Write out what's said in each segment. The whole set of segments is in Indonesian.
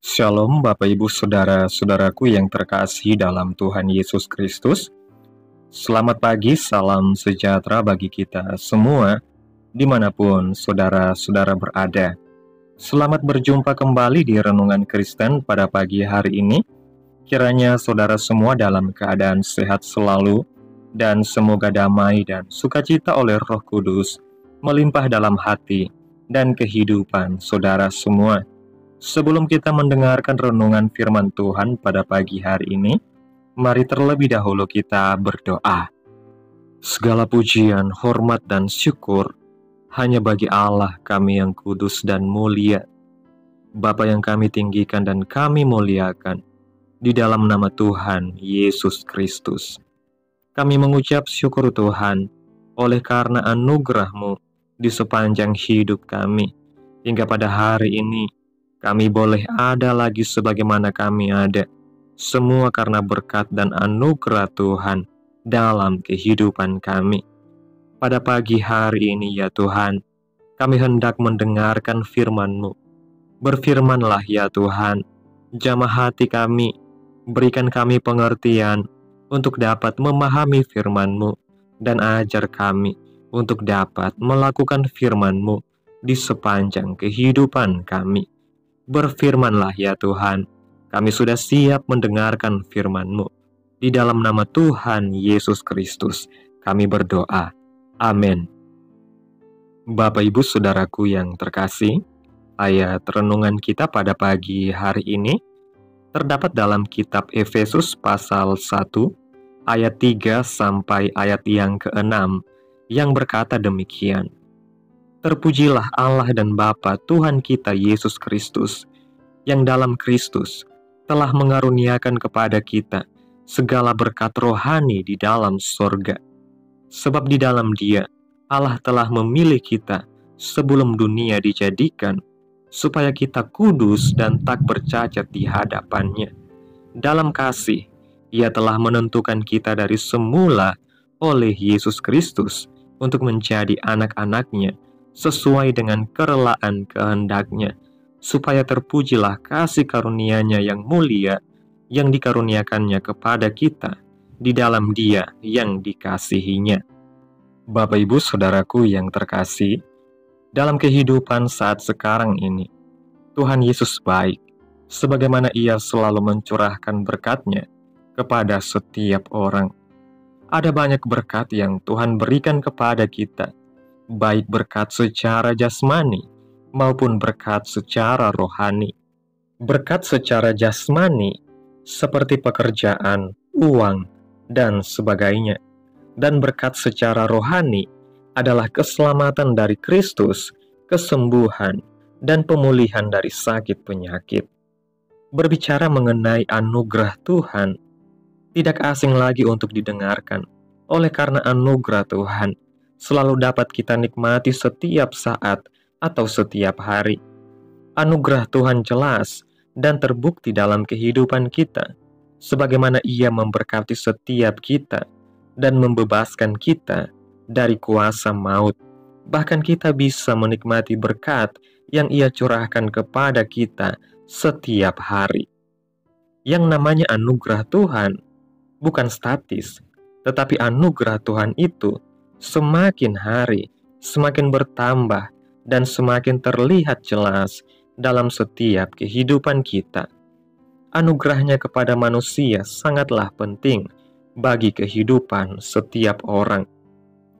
Shalom Bapak Ibu Saudara-saudaraku yang terkasih dalam Tuhan Yesus Kristus. Selamat pagi, salam sejahtera bagi kita semua dimanapun saudara-saudara berada. Selamat berjumpa kembali di Renungan Kristen pada pagi hari ini. Kiranya saudara semua dalam keadaan sehat selalu dan semoga damai dan sukacita oleh Roh Kudus melimpah dalam hati dan kehidupan saudara semua. Sebelum kita mendengarkan renungan firman Tuhan pada pagi hari ini, mari terlebih dahulu kita berdoa. Segala pujian, hormat, dan syukur hanya bagi Allah kami yang kudus dan mulia. Bapa yang kami tinggikan dan kami muliakan, di dalam nama Tuhan Yesus Kristus. Kami mengucap syukur Tuhan, oleh karena anugerah-Mu di sepanjang hidup kami, hingga pada hari ini, kami boleh ada lagi sebagaimana kami ada, semua karena berkat dan anugerah Tuhan dalam kehidupan kami. Pada pagi hari ini ya Tuhan, kami hendak mendengarkan firman-Mu. Berfirmanlah ya Tuhan, jamah hati kami, berikan kami pengertian untuk dapat memahami firman-Mu, dan ajar kami untuk dapat melakukan firman-Mu di sepanjang kehidupan kami. Berfirmanlah ya Tuhan, kami sudah siap mendengarkan firman-Mu. Di dalam nama Tuhan Yesus Kristus, kami berdoa. Amin. Bapak Ibu Saudaraku yang terkasih, ayat renungan kita pada pagi hari ini terdapat dalam kitab Efesus pasal 1, ayat 3 sampai ayat yang ke-6, yang berkata demikian. Terpujilah Allah dan Bapa Tuhan kita Yesus Kristus, yang dalam Kristus telah mengaruniakan kepada kita segala berkat rohani di dalam sorga. Sebab di dalam Dia, Allah telah memilih kita sebelum dunia dijadikan, supaya kita kudus dan tak bercacat di hadapan-Nya. Dalam kasih, Ia telah menentukan kita dari semula oleh Yesus Kristus untuk menjadi anak-anak-Nya, sesuai dengan kerelaan kehendak-Nya, supaya terpujilah kasih karunia-Nya yang mulia, yang dikaruniakannya kepada kita di dalam Dia yang dikasihi-Nya. Bapak Ibu Saudaraku yang terkasih, dalam kehidupan saat sekarang ini, Tuhan Yesus baik, sebagaimana Ia selalu mencurahkan berkat-Nya kepada setiap orang. Ada banyak berkat yang Tuhan berikan kepada kita, baik berkat secara jasmani maupun berkat secara rohani. Berkat secara jasmani seperti pekerjaan, uang, dan sebagainya. Dan berkat secara rohani adalah keselamatan dari Kristus, kesembuhan, dan pemulihan dari sakit penyakit. Berbicara mengenai anugerah Tuhan, tidak asing lagi untuk didengarkan, oleh karena anugerah Tuhan selalu dapat kita nikmati setiap saat atau setiap hari. Anugerah Tuhan jelas dan terbukti dalam kehidupan kita, sebagaimana Ia memberkati setiap kita dan membebaskan kita dari kuasa maut. Bahkan kita bisa menikmati berkat yang Ia curahkan kepada kita setiap hari. Yang namanya anugerah Tuhan bukan statis, tetapi anugerah Tuhan itu semakin hari, semakin bertambah, dan semakin terlihat jelas dalam setiap kehidupan kita. Anugerahnya kepada manusia sangatlah penting bagi kehidupan setiap orang.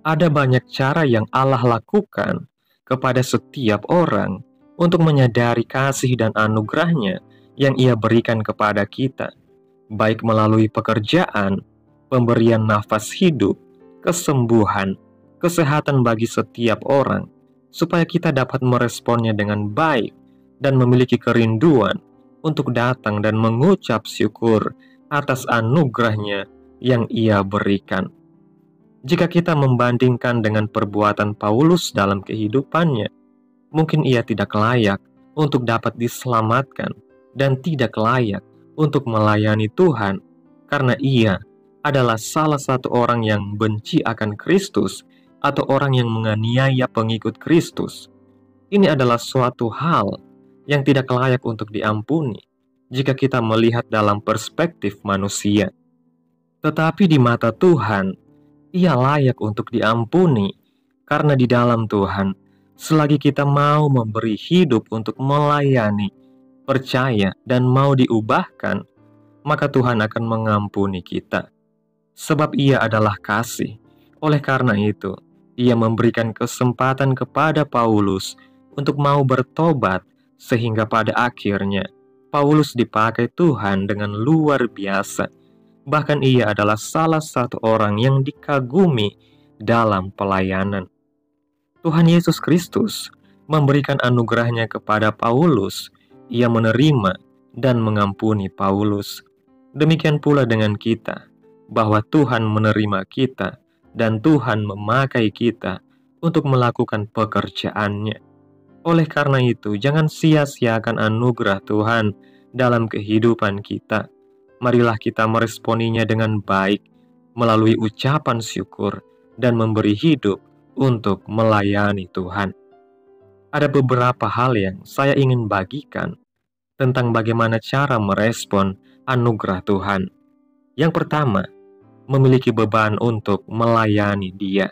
Ada banyak cara yang Allah lakukan kepada setiap orang untuk menyadari kasih dan anugerahnya yang Ia berikan kepada kita, baik melalui pekerjaan, pemberian nafas hidup, kesembuhan, kesehatan bagi setiap orang, supaya kita dapat meresponnya dengan baik dan memiliki kerinduan untuk datang dan mengucap syukur atas anugerahnya yang Ia berikan. Jika kita membandingkan dengan perbuatan Paulus dalam kehidupannya, mungkin ia tidak layak untuk dapat diselamatkan dan tidak layak untuk melayani Tuhan, karena ia adalah salah satu orang yang benci akan Kristus atau orang yang menganiaya pengikut Kristus. Ini adalah suatu hal yang tidak layak untuk diampuni jika kita melihat dalam perspektif manusia. Tetapi di mata Tuhan, ia layak untuk diampuni, karena di dalam Tuhan, selagi kita mau memberi hidup untuk melayani, percaya, dan mau diubahkan, maka Tuhan akan mengampuni kita. Sebab ia adalah kasih. Oleh karena itu, ia memberikan kesempatan kepada Paulus untuk mau bertobat, sehingga pada akhirnya Paulus dipakai Tuhan dengan luar biasa. Bahkan ia adalah salah satu orang yang dikagumi dalam pelayanan. Tuhan Yesus Kristus memberikan anugerahnya kepada Paulus. Ia menerima dan mengampuni Paulus. Demikian pula dengan kita, bahwa Tuhan menerima kita dan Tuhan memakai kita untuk melakukan pekerjaannya. Oleh karena itu, jangan sia-siakan anugerah Tuhan dalam kehidupan kita. Marilah kita meresponinya dengan baik, melalui ucapan syukur dan memberi hidup untuk melayani Tuhan. Ada beberapa hal yang saya ingin bagikan tentang bagaimana cara merespon anugerah Tuhan. Yang pertama, memiliki beban untuk melayani Dia.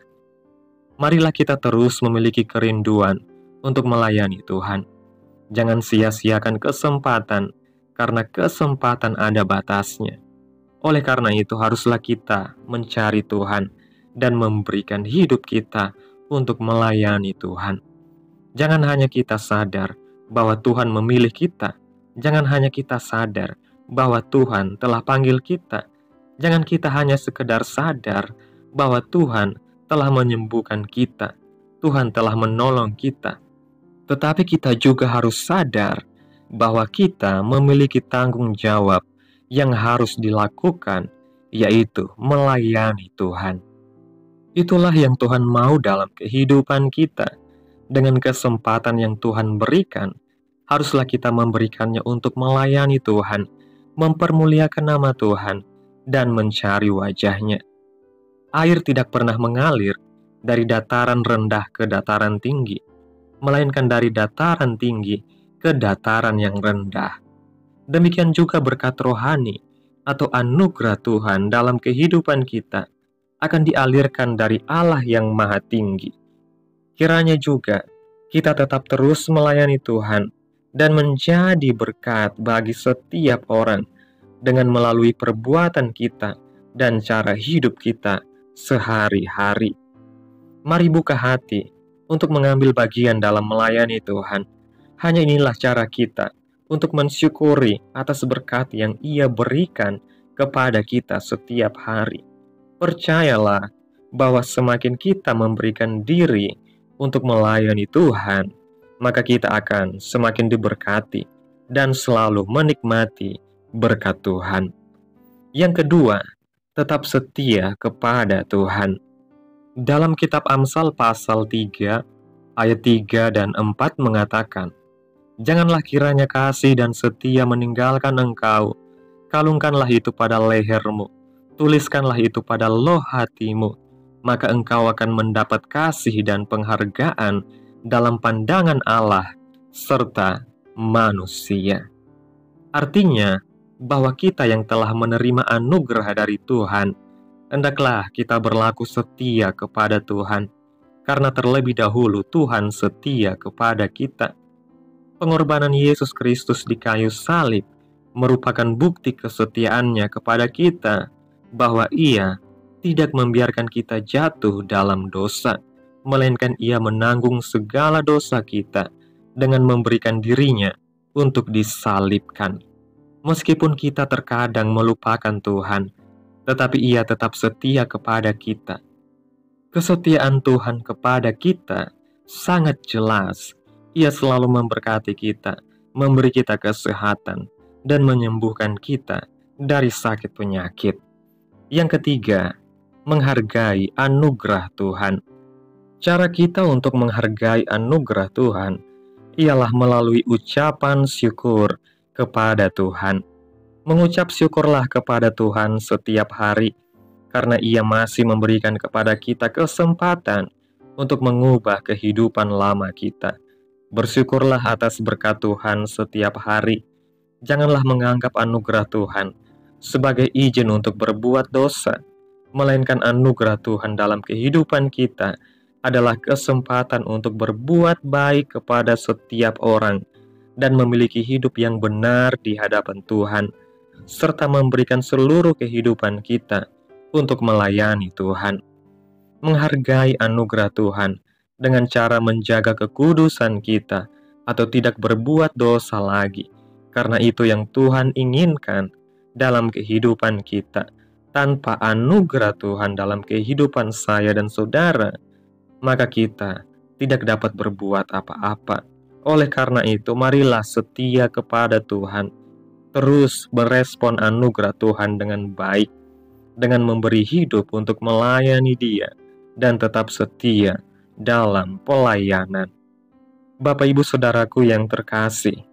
Marilah kita terus memiliki kerinduan untuk melayani Tuhan. Jangan sia-siakan kesempatan, karena kesempatan ada batasnya. Oleh karena itu, haruslah kita mencari Tuhan dan memberikan hidup kita untuk melayani Tuhan. Jangan hanya kita sadar bahwa Tuhan memilih kita. Jangan hanya kita sadar bahwa Tuhan telah panggil kita. Jangan kita hanya sekedar sadar bahwa Tuhan telah menyembuhkan kita. Tuhan telah menolong kita. Tetapi kita juga harus sadar bahwa kita memiliki tanggung jawab yang harus dilakukan, yaitu melayani Tuhan. Itulah yang Tuhan mau dalam kehidupan kita. Dengan kesempatan yang Tuhan berikan, haruslah kita memberikannya untuk melayani Tuhan, mempermuliakan nama Tuhan, dan mencari wajah-Nya. Air tidak pernah mengalir dari dataran rendah ke dataran tinggi, melainkan dari dataran tinggi ke dataran yang rendah. Demikian juga berkat rohani atau anugerah Tuhan dalam kehidupan kita akan dialirkan dari Allah yang Maha Tinggi. Kiranya juga kita tetap terus melayani Tuhan dan menjadi berkat bagi setiap orang dengan melalui perbuatan kita dan cara hidup kita sehari-hari. Mari buka hati untuk mengambil bagian dalam melayani Tuhan. Hanya inilah cara kita untuk mensyukuri atas berkat yang Ia berikan kepada kita setiap hari. Percayalah bahwa semakin kita memberikan diri untuk melayani Tuhan, maka kita akan semakin diberkati dan selalu menikmati berkat Tuhan. Yang kedua, tetap setia kepada Tuhan. Dalam kitab Amsal pasal 3, ayat 3 dan 4 mengatakan, "Janganlah kiranya kasih dan setia meninggalkan engkau. Kalungkanlah itu pada lehermu, tuliskanlah itu pada loh hatimu, maka engkau akan mendapat kasih dan penghargaan dalam pandangan Allah serta manusia." Artinya, bahwa kita yang telah menerima anugerah dari Tuhan, hendaklah kita berlaku setia kepada Tuhan, karena terlebih dahulu Tuhan setia kepada kita. Pengorbanan Yesus Kristus di kayu salib merupakan bukti kesetiaannya kepada kita, bahwa Ia tidak membiarkan kita jatuh dalam dosa, melainkan Ia menanggung segala dosa kita dengan memberikan dirinya untuk disalibkan. Meskipun kita terkadang melupakan Tuhan, tetapi Ia tetap setia kepada kita. Kesetiaan Tuhan kepada kita sangat jelas. Ia selalu memberkati kita, memberi kita kesehatan, dan menyembuhkan kita dari sakit penyakit. Yang ketiga, menghargai anugerah Tuhan. Cara kita untuk menghargai anugerah Tuhan ialah melalui ucapan syukur kepada Tuhan. Mengucap syukurlah kepada Tuhan setiap hari, karena Ia masih memberikan kepada kita kesempatan untuk mengubah kehidupan lama kita. Bersyukurlah atas berkat Tuhan setiap hari. Janganlah menganggap anugerah Tuhan sebagai izin untuk berbuat dosa, melainkan anugerah Tuhan dalam kehidupan kita adalah kesempatan untuk berbuat baik kepada setiap orang dan memiliki hidup yang benar di hadapan Tuhan, serta memberikan seluruh kehidupan kita untuk melayani Tuhan. Menghargai anugerah Tuhan dengan cara menjaga kekudusan kita atau tidak berbuat dosa lagi, karena itu yang Tuhan inginkan dalam kehidupan kita. Tanpa anugerah Tuhan dalam kehidupan saya dan saudara, maka kita tidak dapat berbuat apa-apa. Oleh karena itu, marilah setia kepada Tuhan, terus berespon anugerah Tuhan dengan baik, dengan memberi hidup untuk melayani Dia, dan tetap setia dalam pelayanan. Bapak Ibu Saudaraku yang terkasih,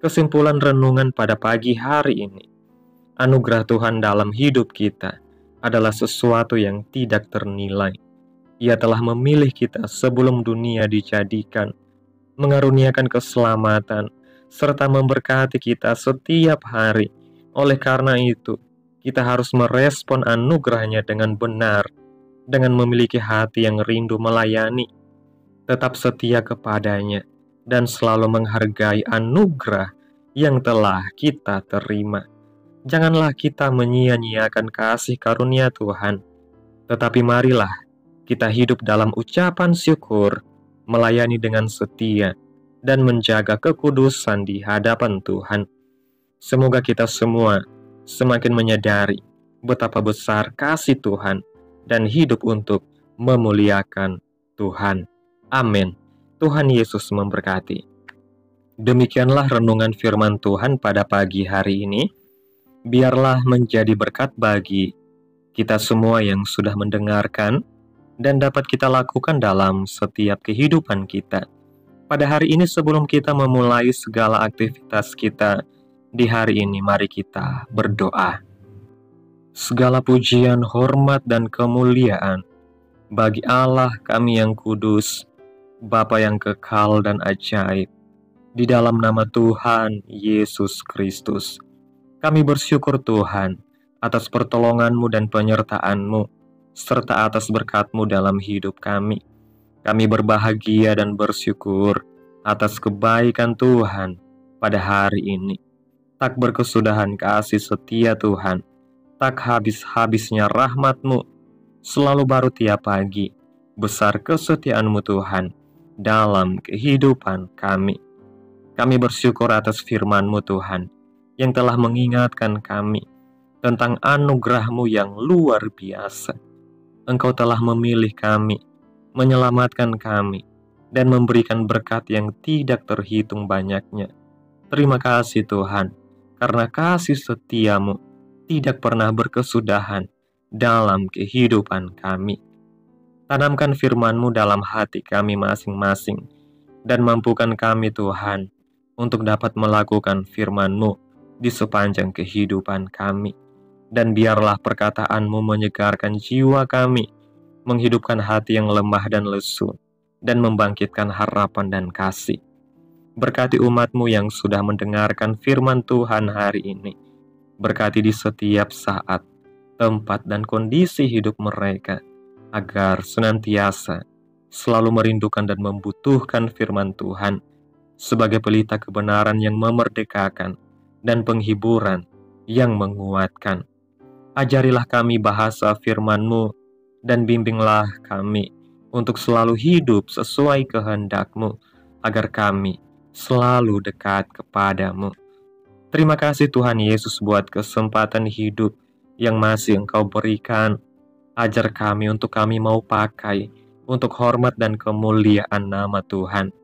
kesimpulan renungan pada pagi hari ini, anugerah Tuhan dalam hidup kita adalah sesuatu yang tidak ternilai. Ia telah memilih kita sebelum dunia dijadikan, mengaruniakan keselamatan, serta memberkati kita setiap hari. Oleh karena itu, kita harus merespon anugerahnya dengan benar, dengan memiliki hati yang rindu melayani, tetap setia kepadanya, dan selalu menghargai anugerah yang telah kita terima. Janganlah kita menyia-nyiakan kasih karunia Tuhan, tetapi marilah kita hidup dalam ucapan syukur, melayani dengan setia, dan menjaga kekudusan di hadapan Tuhan. Semoga kita semua semakin menyadari betapa besar kasih Tuhan dan hidup untuk memuliakan Tuhan. Amin. Tuhan Yesus memberkati. Demikianlah renungan firman Tuhan pada pagi hari ini. Biarlah menjadi berkat bagi kita semua yang sudah mendengarkan dan dapat kita lakukan dalam setiap kehidupan kita. Pada hari ini sebelum kita memulai segala aktivitas kita di hari ini, mari kita berdoa. Segala pujian, hormat, dan kemuliaan bagi Allah kami yang kudus, Bapa yang kekal dan ajaib, di dalam nama Tuhan Yesus Kristus. Kami bersyukur Tuhan atas pertolongan-Mu dan penyertaan-Mu, serta atas berkat-Mu dalam hidup kami. Kami berbahagia dan bersyukur atas kebaikan Tuhan pada hari ini. Tak berkesudahan kasih setia Tuhan, tak habis-habisnya rahmat-Mu, selalu baru tiap pagi. Besar kesetiaan-Mu Tuhan dalam kehidupan kami. Kami bersyukur atas firman-Mu Tuhan, yang telah mengingatkan kami tentang anugerah-Mu yang luar biasa. Engkau telah memilih kami, menyelamatkan kami, dan memberikan berkat yang tidak terhitung banyaknya. Terima kasih Tuhan, karena kasih setia-Mu tidak pernah berkesudahan dalam kehidupan kami. Tanamkan firman-Mu dalam hati kami masing-masing, dan mampukan kami Tuhan untuk dapat melakukan firman-Mu di sepanjang kehidupan kami. Dan biarlah perkataan-Mu menyegarkan jiwa kami, menghidupkan hati yang lemah dan lesu, dan membangkitkan harapan dan kasih. Berkati umat-Mu yang sudah mendengarkan firman Tuhan hari ini. Berkati di setiap saat, tempat, dan kondisi hidup mereka, agar senantiasa selalu merindukan dan membutuhkan firman Tuhan sebagai pelita kebenaran yang memerdekakan dan penghiburan yang menguatkan. Ajarilah kami bahasa firman-Mu, dan bimbinglah kami untuk selalu hidup sesuai kehendak-Mu, agar kami selalu dekat kepadamu. Terima kasih Tuhan Yesus buat kesempatan hidup yang masih Engkau berikan. Ajar kami untuk kami mau pakai untuk hormat dan kemuliaan nama Tuhan.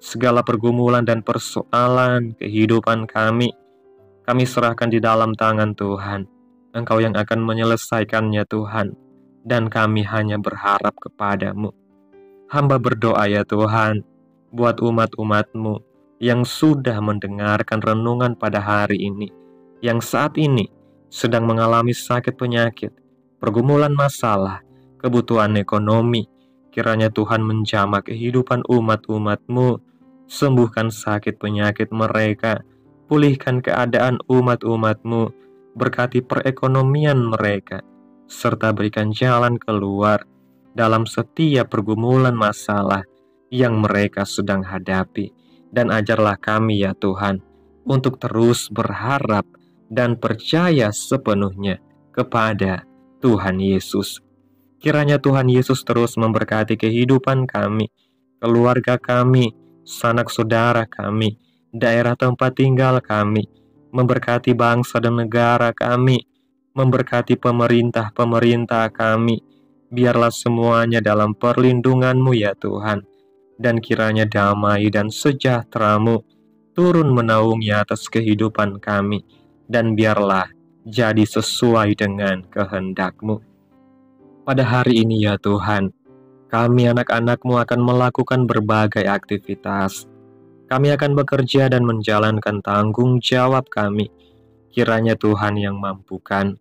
Segala pergumulan dan persoalan kehidupan kami serahkan di dalam tangan Tuhan. Engkau yang akan menyelesaikannya Tuhan, dan kami hanya berharap kepadamu. Hamba berdoa ya Tuhan, buat umat-umat-Mu yang sudah mendengarkan renungan pada hari ini, yang saat ini sedang mengalami sakit penyakit, pergumulan masalah, kebutuhan ekonomi. Kiranya Tuhan menjamah kehidupan umat-umat-Mu, sembuhkan sakit penyakit mereka, pulihkan keadaan umat-umat-Mu, berkati perekonomian mereka, serta berikan jalan keluar dalam setiap pergumulan masalah yang mereka sedang hadapi. Dan ajarlah kami ya Tuhan, untuk terus berharap dan percaya sepenuhnya kepada Tuhan Yesus. Kiranya Tuhan Yesus terus memberkati kehidupan kami, keluarga kami, sanak saudara kami, daerah tempat tinggal kami, memberkati bangsa dan negara kami, memberkati pemerintah-pemerintah kami. Biarlah semuanya dalam perlindungan-Mu ya Tuhan, dan kiranya damai dan sejahtera-Mu turun menaungi atas kehidupan kami, dan biarlah jadi sesuai dengan kehendak-Mu. Pada hari ini ya Tuhan, kami anak-anak-Mu akan melakukan berbagai aktivitas. Kami akan bekerja dan menjalankan tanggung jawab kami. Kiranya Tuhan yang mampukan.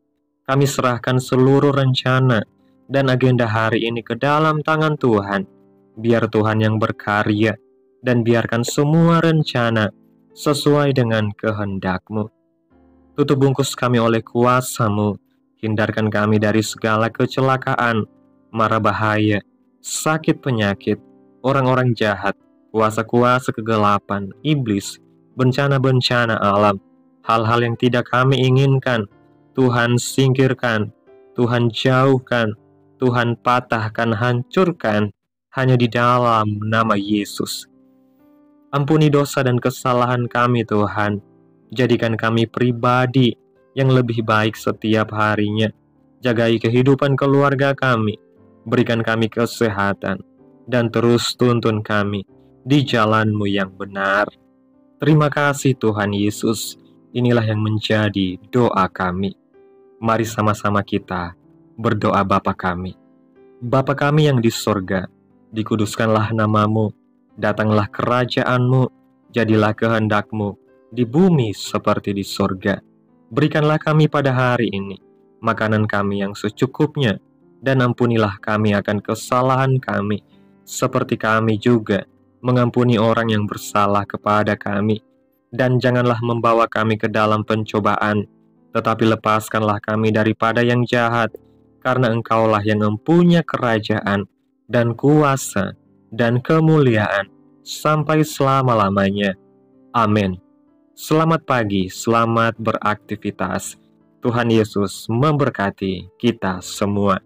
Kami serahkan seluruh rencana dan agenda hari ini ke dalam tangan Tuhan. Biar Tuhan yang berkarya, dan biarkan semua rencana sesuai dengan kehendak-Mu. Tutup bungkus kami oleh kuasa-Mu, hindarkan kami dari segala kecelakaan, mara bahaya, sakit penyakit, orang-orang jahat, kuasa-kuasa kegelapan, iblis, bencana-bencana alam, hal-hal yang tidak kami inginkan. Tuhan singkirkan, Tuhan jauhkan, Tuhan patahkan, hancurkan, hanya di dalam nama Yesus. Ampuni dosa dan kesalahan kami Tuhan. Jadikan kami pribadi yang lebih baik setiap harinya. Jagai kehidupan keluarga kami. Berikan kami kesehatan. Dan terus tuntun kami di jalan-Mu yang benar. Terima kasih Tuhan Yesus. Inilah yang menjadi doa kami. Mari sama-sama kita berdoa Bapa kami. Bapa kami yang di sorga, dikuduskanlah nama-Mu, datanglah kerajaan-Mu, jadilah kehendak-Mu di bumi seperti di sorga. Berikanlah kami pada hari ini makanan kami yang secukupnya, dan ampunilah kami akan kesalahan kami, seperti kami juga mengampuni orang yang bersalah kepada kami. Dan janganlah membawa kami ke dalam pencobaan, tetapi lepaskanlah kami daripada yang jahat, karena Engkaulah yang mempunyai kerajaan, dan kuasa, dan kemuliaan, sampai selama-lamanya. Amin. Selamat pagi, selamat beraktivitas. Tuhan Yesus memberkati kita semua.